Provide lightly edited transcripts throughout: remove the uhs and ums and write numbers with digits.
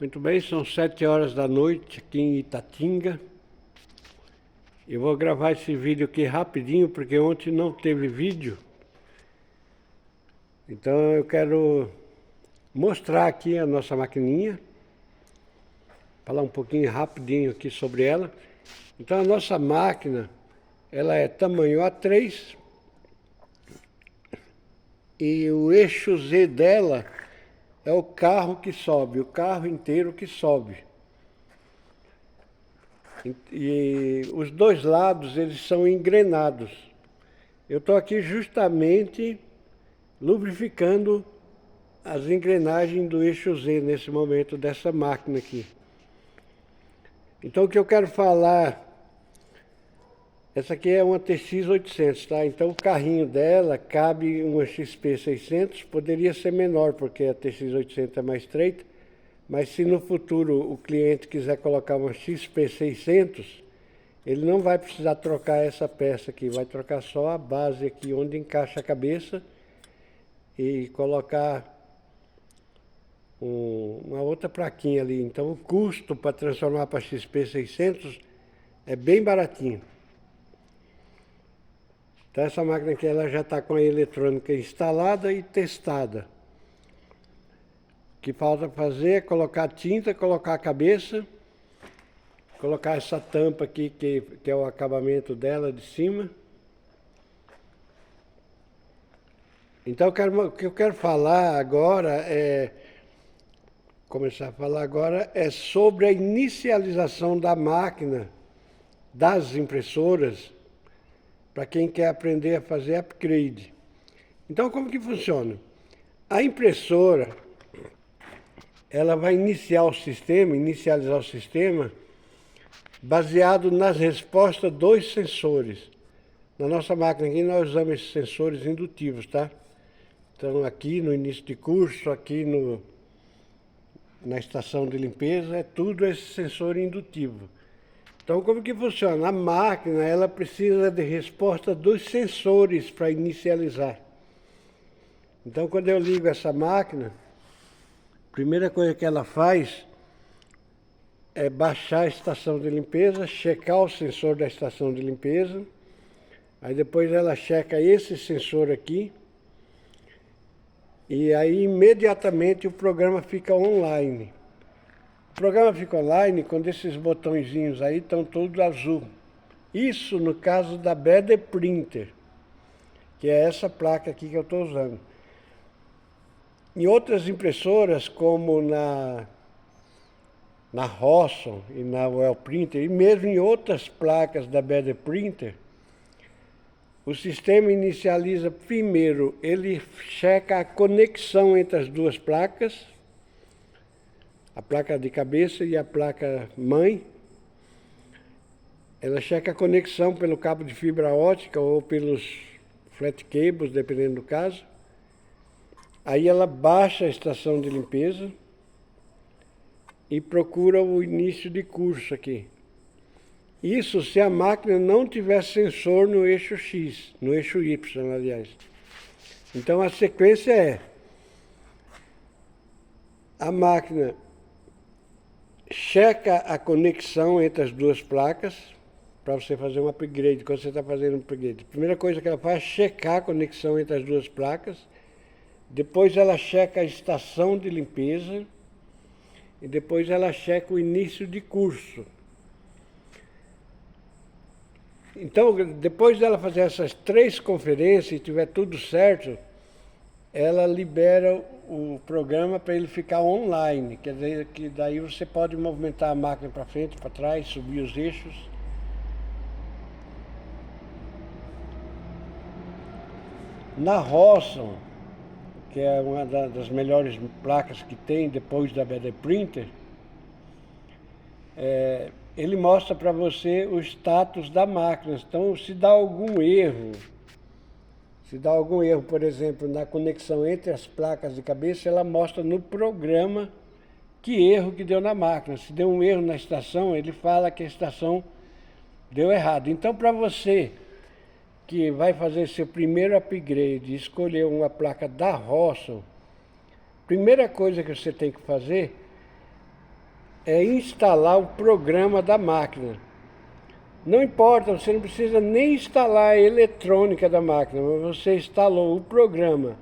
Muito bem, são 7 horas da noite aqui em Itatinga. Eu vou gravar esse vídeo aqui rapidinho, porque ontem não teve vídeo. Então eu quero mostrar aqui a nossa maquininha. Falar um pouquinho rapidinho aqui sobre ela. Então a nossa máquina, ela é tamanho A3. E o eixo Z dela é o carro que sobe, o carro inteiro que sobe. E os dois lados, eles são engrenados. Eu estou aqui justamente lubrificando as engrenagens do eixo Z nesse momento dessa máquina aqui. Então o que eu quero falar, essa aqui é uma TX800, tá? Então o carrinho dela cabe uma XP600, poderia ser menor porque a TX800 é mais estreita, mas se no futuro o cliente quiser colocar uma XP600, ele não vai precisar trocar essa peça aqui, vai trocar só a base aqui onde encaixa a cabeça e colocar uma outra plaquinha ali. Então o custo para transformar para XP600 é bem baratinho. Então essa máquina aqui ela já está com a eletrônica instalada e testada. O que falta fazer é colocar tinta, colocar a cabeça, colocar essa tampa aqui que é o acabamento dela de cima. Então o que eu quero falar agora começar a falar agora é sobre a inicialização da máquina, das impressoras, para quem quer aprender a fazer upgrade. Então como que funciona? A impressora, ela vai inicializar o sistema baseado nas respostas dos sensores. Na nossa máquina aqui nós usamos esses sensores indutivos, tá? Então aqui no início de curso, aqui na estação de limpeza, é tudo esse sensor indutivo. Então como que funciona? A máquina, ela precisa de resposta dos sensores para inicializar. Então quando eu ligo essa máquina, a primeira coisa que ela faz é baixar a estação de limpeza, checar o sensor da estação de limpeza. Aí depois ela checa esse sensor aqui. E aí imediatamente o programa fica online. O programa fica online quando esses botõezinhos aí estão todos azul. Isso no caso da BD Printer, que é essa placa aqui que eu estou usando. Em outras impressoras, como na Rossum e na Well Printer, e mesmo em outras placas da BD Printer, o sistema inicializa primeiro, ele checa a conexão entre as duas placas, a placa de cabeça e a placa mãe. Ela checa a conexão pelo cabo de fibra ótica ou pelos flat cables, dependendo do caso. Aí ela baixa a estação de limpeza e procura o início de curso aqui. Isso se a máquina não tiver sensor no eixo X, no eixo Y, aliás. Então a sequência é: a máquina checa a conexão entre as duas placas, para você fazer um upgrade, quando você está fazendo um upgrade. A primeira coisa que ela faz é checar a conexão entre as duas placas, depois ela checa a estação de limpeza, e depois ela checa o início de curso. Então, depois dela fazer essas 3 conferências, e tiver tudo certo, ela libera o programa para ele ficar online. Quer dizer que daí você pode movimentar a máquina para frente, para trás, subir os eixos. Na Rossum, que é uma das melhores placas que tem depois da BD Printer, ele mostra para você o status da máquina. Então, se dá algum erro, por exemplo, na conexão entre as placas de cabeça, ela mostra no programa que erro que deu na máquina. Se deu um erro na estação, ele fala que a estação deu errado. Então, para você que vai fazer seu primeiro upgrade e escolher uma placa da Rossum, primeira coisa que você tem que fazer é instalar o programa da máquina. Não importa, você não precisa nem instalar a eletrônica da máquina, mas você instalou o programa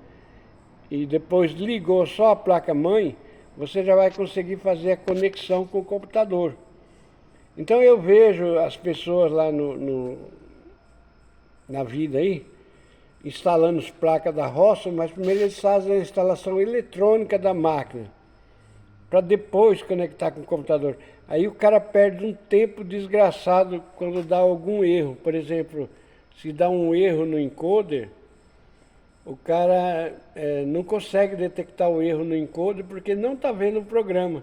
e depois ligou só a placa-mãe, você já vai conseguir fazer a conexão com o computador. Então eu vejo as pessoas lá na vida aí, instalando as placas da roça, mas primeiro eles fazem a instalação eletrônica da máquina, para depois conectar com o computador. Aí o cara perde um tempo desgraçado quando dá algum erro. Por exemplo, se dá um erro no encoder, o cara não consegue detectar o erro no encoder porque não está vendo o programa.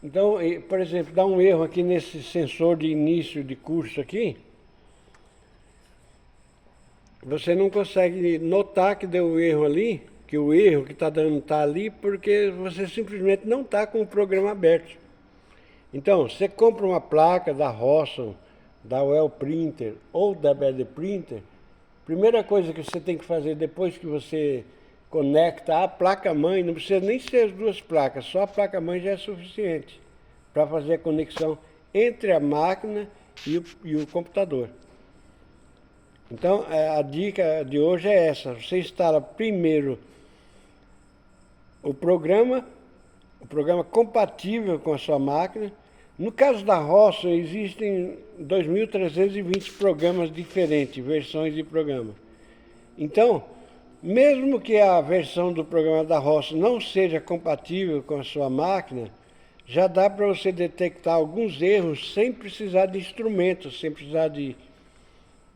Então, por exemplo, dá um erro aqui nesse sensor de início de curso aqui, você não consegue notar que deu erro ali, que o erro que está dando está ali, porque você simplesmente não está com o programa aberto. Então, você compra uma placa da Rossum, da Well Printer ou da BD Printer, primeira coisa que você tem que fazer depois que você conecta a placa-mãe, não precisa nem ser as duas placas, só a placa-mãe já é suficiente para fazer a conexão entre a máquina e o computador. Então, a dica de hoje é essa: você instala primeiro o programa compatível com a sua máquina. No caso da Rossum, existem 2.320 programas diferentes, versões de programa. Então, mesmo que a versão do programa da Rossum não seja compatível com a sua máquina, já dá para você detectar alguns erros sem precisar de instrumentos, sem precisar de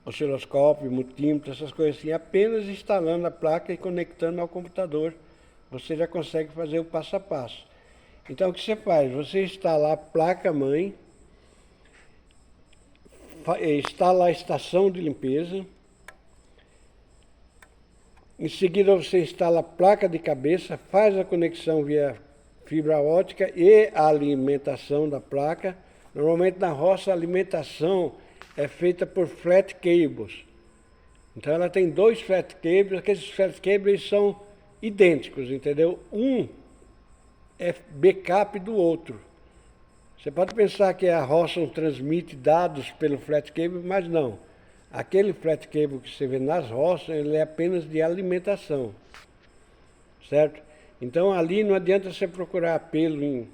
osciloscópio, multímetro, essas coisas assim. Apenas instalando a placa e conectando ao computador, você já consegue fazer o passo a passo. Então o que você faz? Você instala a placa-mãe, instala a estação de limpeza, em seguida você instala a placa de cabeça, faz a conexão via fibra ótica e a alimentação da placa. Normalmente na roça a alimentação é feita por flat cables. Então ela tem 2 flat cables, aqueles flat cables são idênticos, entendeu? Um é backup do outro. Você pode pensar que a Rossum transmite dados pelo flat cable, mas não. Aquele flat cable que você vê nas Rossum, ele é apenas de alimentação, certo? Então ali não adianta você procurar apelo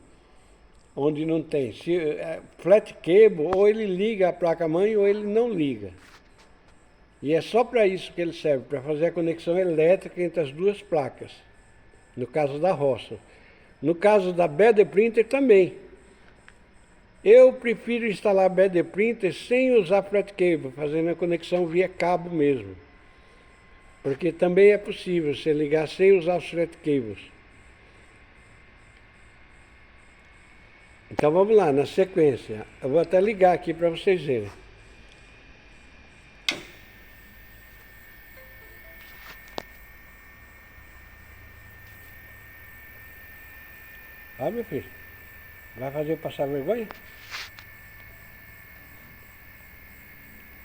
onde não tem. Se flat cable, ou ele liga a placa-mãe ou ele não liga. E é só para isso que ele serve, para fazer a conexão elétrica entre as duas placas, no caso da Rossum. No caso da BD Printer também. Eu prefiro instalar a BD Printer sem usar flat cable, fazendo a conexão via cabo mesmo. Porque também é possível você ligar sem usar os flat cables. Então vamos lá, na sequência. Eu vou até ligar aqui para vocês verem. Ah, meu filho, vai fazer eu passar vergonha?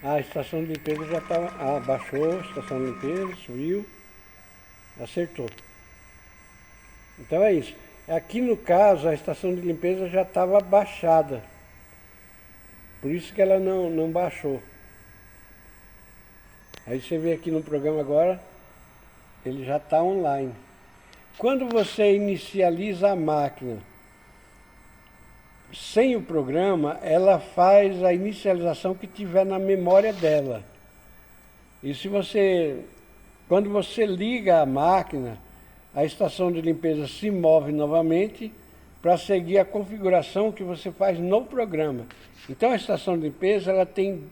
A estação de limpeza já estava... Ah, baixou a estação de limpeza, subiu, acertou. Então é isso. Aqui no caso, a estação de limpeza já estava baixada. Por isso que ela não baixou. Aí você vê aqui no programa agora, ele já está online. Quando você inicializa a máquina sem o programa, ela faz a inicialização que tiver na memória dela. E quando você liga a máquina, a estação de limpeza se move novamente para seguir a configuração que você faz no programa. Então a estação de limpeza ela tem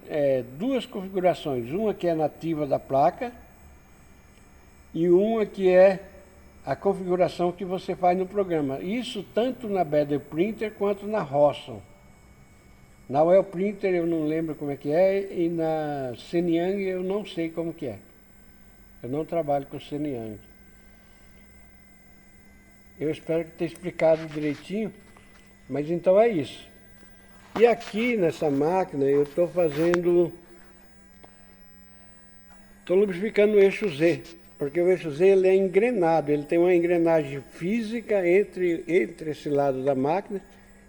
2 configurações, uma que é nativa da placa e uma que é a configuração que você faz no programa. Isso tanto na BD Printer quanto na Rossum. Na Well Printer eu não lembro como é que é e na Shenyang eu não sei como que é. Eu não trabalho com Shenyang. Eu espero que tenha explicado direitinho, mas então é isso. E aqui nessa máquina eu estou lubrificando o eixo Z, porque o eixo Z ele é engrenado, ele tem uma engrenagem física entre esse lado da máquina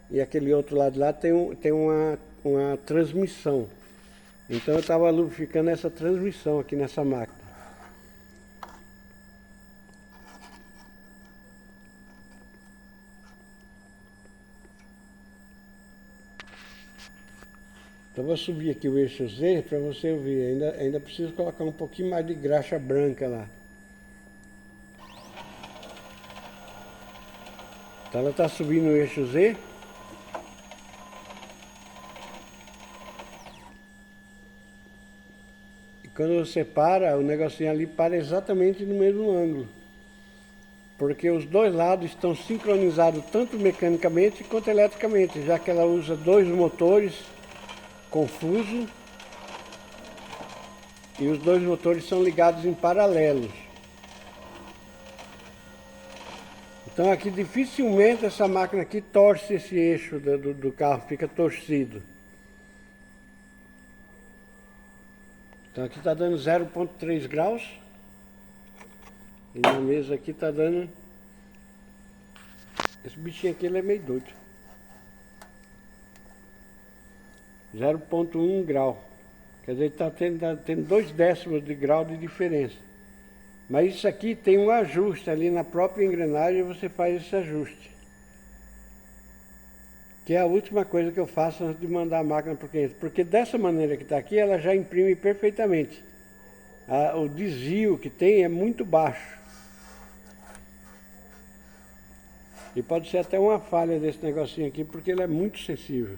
e aquele outro lado lá tem uma transmissão. Então eu estava lubrificando essa transmissão aqui nessa máquina. Então vou subir aqui o eixo Z para você ver, ainda preciso colocar um pouquinho mais de graxa branca lá. Então ela está subindo o eixo Z. E quando você para, o negocinho ali para exatamente no mesmo ângulo. Porque os dois lados estão sincronizados tanto mecanicamente quanto eletricamente, já que ela usa dois motores confuso e os dois motores são ligados em paralelos. Então aqui dificilmente essa máquina aqui torce esse eixo do carro, fica torcido. Então aqui está dando 0,3 graus e na mesa aqui está dando... Esse bichinho aqui ele é meio doido. 0,1 grau. Quer dizer, está tendo 2 décimos de grau de diferença. Mas isso aqui tem um ajuste ali na própria engrenagem, você faz esse ajuste. Que é a última coisa que eu faço antes de mandar a máquina para o cliente. Porque dessa maneira que está aqui, ela já imprime perfeitamente. O desvio que tem é muito baixo. E pode ser até uma falha desse negocinho aqui, porque ele é muito sensível.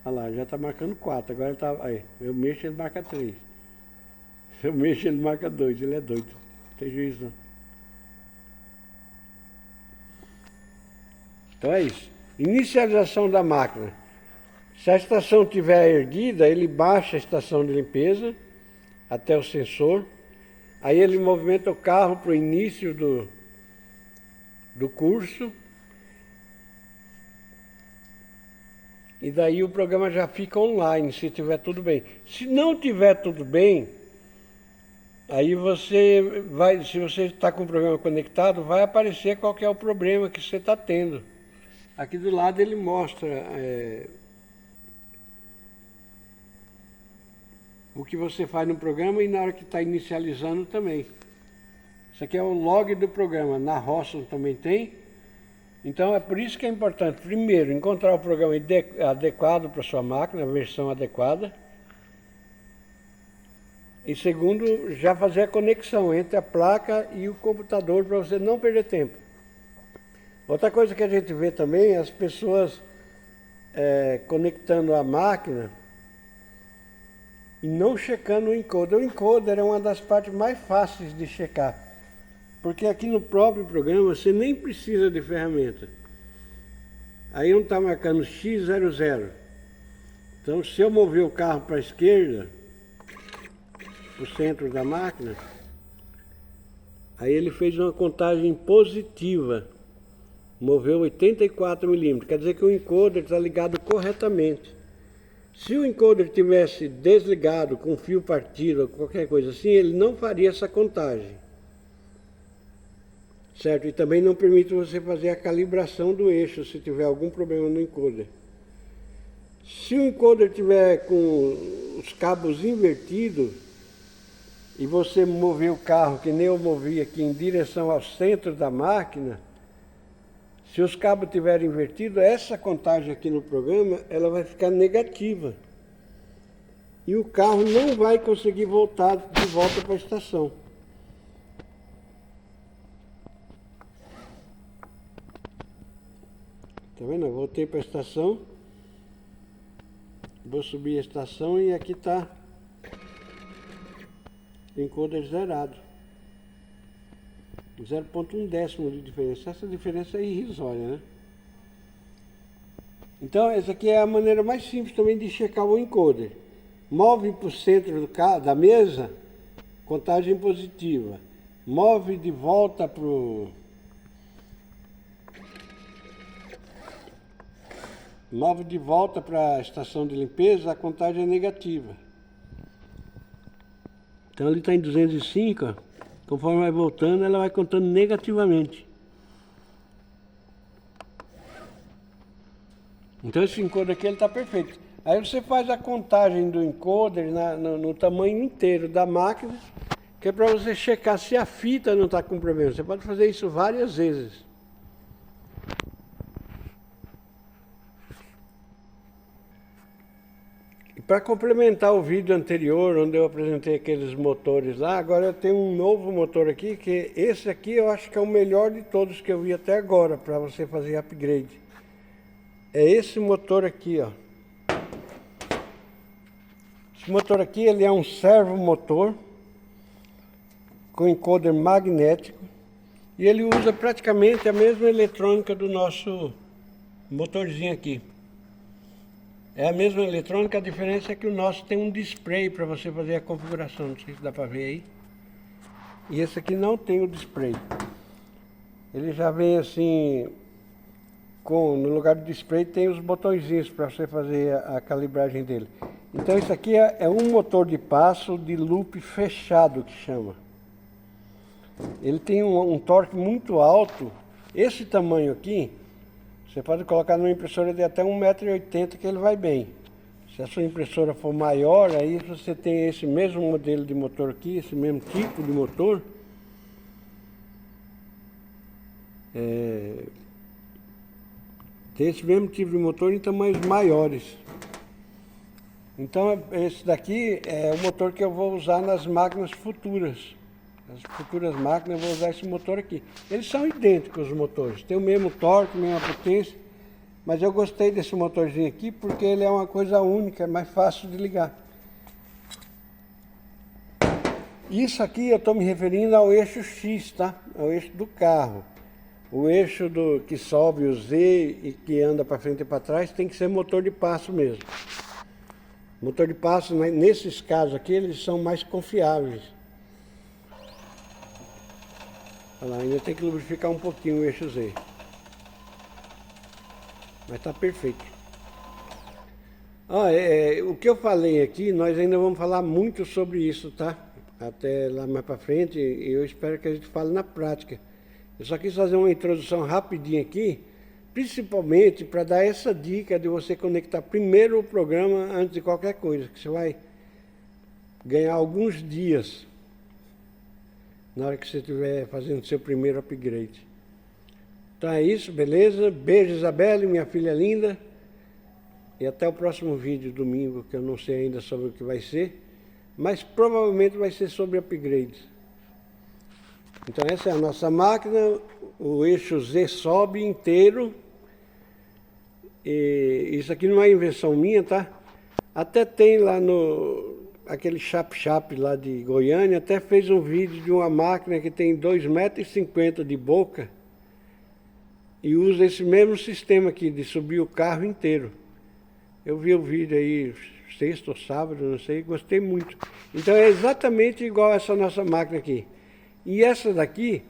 Olha lá, já está marcando 4, agora ele está... Aí, eu mexo, ele marca 3. Se eu mexo, ele marca 2, ele é doido. Não tem juízo não. Então é isso. Inicialização da máquina. Se a estação estiver erguida, ele baixa a estação de limpeza até o sensor. Aí ele movimenta o carro para o início do curso. E daí o programa já fica online, se tiver tudo bem. Se não tiver tudo bem, aí você vai, se você está com o programa conectado, vai aparecer qual que é o problema que você está tendo. Aqui do lado ele mostra o que você faz no programa e na hora que está inicializando também. Isso aqui é o log do programa, na Rosson também tem. Então é por isso que é importante, primeiro, encontrar o programa adequado para sua máquina, a versão adequada. E segundo, já fazer a conexão entre a placa e o computador para você não perder tempo. Outra coisa que a gente vê também é as pessoas conectando a máquina e não checando o encoder. O encoder é uma das partes mais fáceis de checar. Porque aqui no próprio programa você nem precisa de ferramenta. Aí um está marcando X00. Então se eu mover o carro para a esquerda, para o centro da máquina, aí ele fez uma contagem positiva. Moveu 84 milímetros. Quer dizer que o encoder está ligado corretamente. Se o encoder tivesse desligado com fio partido ou qualquer coisa assim, ele não faria essa contagem. Certo? E também não permite você fazer a calibração do eixo se tiver algum problema no encoder. Se o encoder tiver com os cabos invertidos e você mover o carro, que nem eu movi aqui, em direção ao centro da máquina, se os cabos estiverem invertidos, essa contagem aqui no programa, ela vai ficar negativa. E o carro não vai conseguir voltar de volta para a estação. Tá vendo? Eu voltei para a estação. Vou subir a estação e aqui está o encoder zerado. 0,1 décimo de diferença. Essa diferença é irrisória, né? Então, essa aqui é a maneira mais simples também de checar o encoder. Move para o centro da mesa, contagem positiva. Move de volta para o... Move de volta para a estação de limpeza, a contagem é negativa. Então ele está em 205, ó. Conforme vai voltando, ela vai contando negativamente. Então esse encoder aqui está perfeito. Aí você faz a contagem do encoder no tamanho inteiro da máquina, que é para você checar se a fita não está com problema. Você pode fazer isso várias vezes. E para complementar o vídeo anterior, onde eu apresentei aqueles motores lá, agora eu tenho um novo motor aqui, que esse aqui eu acho que é o melhor de todos que eu vi até agora, para você fazer upgrade. É esse motor aqui, ó. Esse motor aqui, ele é um servomotor com encoder magnético e ele usa praticamente a mesma eletrônica do nosso motorzinho aqui. É a mesma eletrônica, a diferença é que o nosso tem um display para você fazer a configuração, não sei se dá para ver aí. E esse aqui não tem o display. Ele já vem assim, no lugar do display tem os botõezinhos para você fazer a calibragem dele. Então isso aqui é um motor de passo de loop fechado que chama. Ele tem um torque muito alto. Esse tamanho aqui, você pode colocar numa impressora de até 1,80 m que ele vai bem. Se a sua impressora for maior, aí você tem esse mesmo modelo de motor aqui, esse mesmo tipo de motor. Tem esse mesmo tipo de motor em tamanhos maiores. Então esse daqui é o motor que eu vou usar nas máquinas futuras. As futuras máquinas eu vou usar esse motor aqui. Eles são idênticos os motores, tem o mesmo torque, a mesma potência, mas eu gostei desse motorzinho aqui porque ele é uma coisa única, é mais fácil de ligar. Isso aqui eu estou me referindo ao eixo X, tá? Ao eixo do carro. O eixo que sobe o Z e que anda para frente e para trás tem que ser motor de passo mesmo. Motor de passo, nesses casos aqui, eles são mais confiáveis. Olha lá, ainda tem que lubrificar um pouquinho o eixo Z. Mas está perfeito. O que eu falei aqui, nós ainda vamos falar muito sobre isso, tá? Até lá mais para frente, e eu espero que a gente fale na prática. Eu só quis fazer uma introdução rapidinha aqui, principalmente para dar essa dica de você conectar primeiro o programa antes de qualquer coisa, que você vai ganhar alguns dias na hora que você estiver fazendo seu primeiro upgrade. Então é isso, beleza? Beijo, Isabelle, minha filha linda. E até o próximo vídeo, domingo, que eu não sei ainda sobre o que vai ser, mas provavelmente vai ser sobre upgrades. Então essa é a nossa máquina, o eixo Z sobe inteiro. E isso aqui não é invenção minha, tá? Até tem lá aquele Chap lá de Goiânia, até fez um vídeo de uma máquina que tem 2,50 m de boca e usa esse mesmo sistema aqui de subir o carro inteiro. Eu vi o vídeo aí sexta ou sábado, não sei, gostei muito. Então é exatamente igual essa nossa máquina aqui. E essa daqui,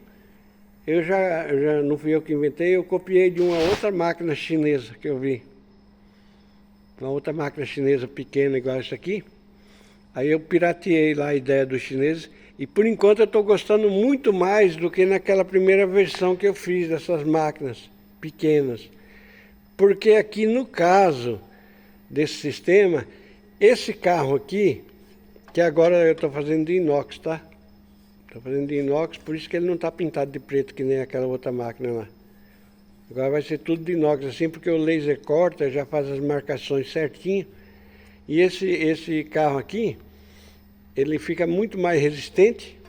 eu já não fui eu que inventei, eu copiei de uma outra máquina chinesa que eu vi. Uma outra máquina chinesa pequena igual essa aqui. Aí eu pirateei lá a ideia dos chineses e por enquanto eu estou gostando muito mais do que naquela primeira versão que eu fiz dessas máquinas pequenas. Porque aqui no caso desse sistema, esse carro aqui, que agora eu estou fazendo de inox, tá? Estou fazendo de inox, por isso que ele não está pintado de preto que nem aquela outra máquina lá. Agora vai ser tudo de inox assim, porque o laser corta, já faz as marcações certinho. E esse carro aqui, ele fica muito mais resistente,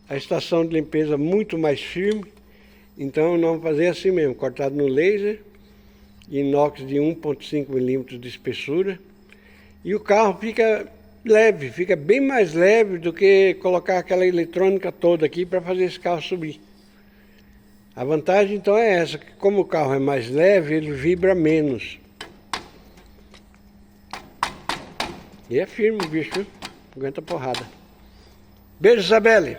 a estação de limpeza muito mais firme. Então nós vamos fazer assim mesmo, cortado no laser, inox de 1,5 milímetros de espessura. E o carro fica leve, fica bem mais leve do que colocar aquela eletrônica toda aqui para fazer esse carro subir. A vantagem então é essa, que como o carro é mais leve, ele vibra menos. E é firme o bicho, viu? Aguenta porrada. Beijo, Isabelle!